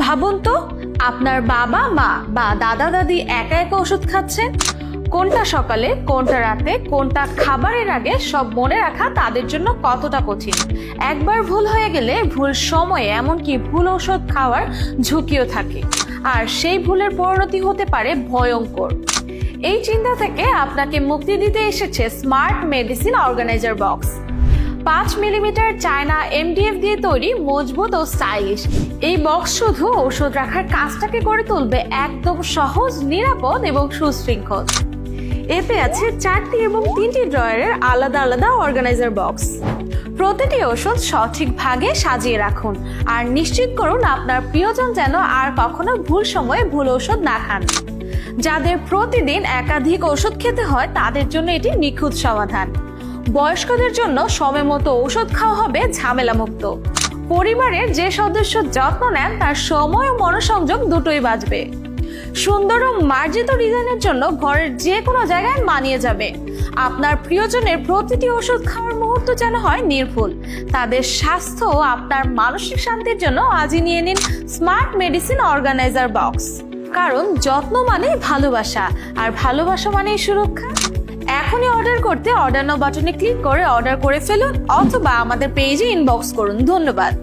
ভাবুন তো, আপনার বাবা মা বা দাদা দাদি একা একা ওষুধ খাচ্ছেন। কোনটা সকালে, কোনটা রাতে, কোনটা খাবারের আগে সব মনে রাখা তাদের জন্য কতটা কঠিন। একবার ভুল হয়ে গেলে ভুল সময়ে এমনকি ভুল ওষুধ খাওয়ার ঝুঁকিও থাকে, আর সেই ভুলের পরিণতি হতে পারে ভয়ঙ্কর। এই চিন্তা থেকে আপনাকে মুক্তি দিতে এসেছে smart medicine organiser box. 5 millimetre China MDF দিয়ে তৈরি, মজবুত ও স্টাইলিশ। এই বক্স শুধু ওষুধ রাখার কাজটাকে করে তুলবে একদম সহজ, নিরাপদ এবং সুশৃঙ্খল। এতে আছে 4টি এবং 3টি ড্রয়ারের আলাদা আলাদা অর্গানাইজার বক্স। প্রতিটি ওষুধ সঠিক ভাগে সাজিয়ে রাখুন আর নিশ্চিত করুন আপনার প্রিয়জন যেন আর কখনো ভুল সময়ে ভুল ওষুধ না খান। যাদের প্রতিদিন একাধিক ওষুধ খেতে হয় তাদের জন্য এটি নিখুঁত সমাধান। বয়স্কদের জন্য সময় মতো ওষুধ খাওয়া হবে ঝামেলা মুক্ত। পরিবারের যে সদস্য যত্ন নেন তার সময় ও মনোসংযোগ দুটোই বাঁচবে। সুন্দর ও মার্জিত ডিজাইনের জন্য ঘরের যে কোনো জায়গায় মানিয়ে যাবে। আপনার প্রিয়জনের প্রতিটি ওষুধ খাওয়ার মুহূর্ত যেন হয় নির্ভুল। তাদের স্বাস্থ্য ও আপনার মানসিক শান্তির জন্য আজই নিয়ে নিন স্মার্ট মেডিসিন অর্গানাইজার বক্স। কারণ যত্ন মানে ভালোবাসা, আর ভালোবাসা মানেই সুরক্ষা। এখনই অর্ডার করতে অর্ডার নাও বাটনে ক্লিক করে অর্ডার করে ফেলুন, অথবা আমাদের পেজে ইনবক্স করুন। ধন্যবাদ।